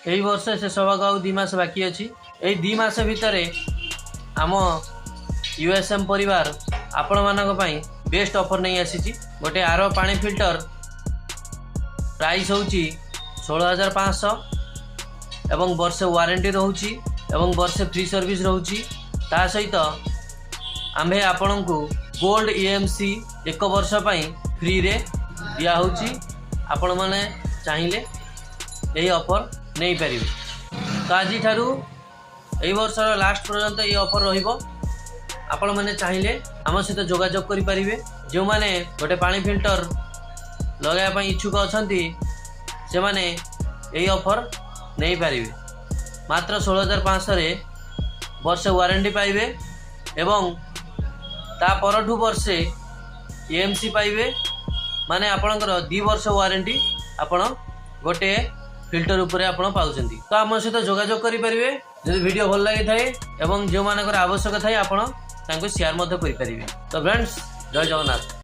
यही वर्ष शेष होगा आउ 2 मास बाकी अच्छी। यही 2 मास भितर आम यूएसएम परिवार आपण मानक पई बेस्ट ऑफर नहीं आसी। गोटे आर पानी फिल्टर प्राइस होची 16,500 एवं वर्षे वारंटी रोची एवं वर्षे फ्री सर्विस रोची। ता सहित आम्भे आपण को गोल्ड EMC 1 वर्ष पई फ्री रे दिया होची। आपण माने चाहिए यही ऑफर नहीं पारे। तो आज ठारू यही वर्ष लास्ट पर्यंत ये ऑफर रहिबो। आपण माने चाहिए आम सहित जोगाजोग करि परिबे। जो माने गोटे पानी फिल्टर लगाया पई इच्छुक अछंती से माने यही ऑफर नहीं पारे। मात्र 16,500 रे वर्षे वारंटी पाइबे एवं ता परठू वर्षे EMC पाइबे। माने आपणकर 2 वर्ष वारंटी आपण गोटे फिल्टर उपरे आपण पाउछंती। तो आम सहित जोगाजोग करि परिबे। जदि वीडियो भल लागि थाए एवं जो मानकर आवश्यक थाए आपण तांको शेयर मध्य करि परिबे। तो फ्रेंड्स जय जगन्नाथ।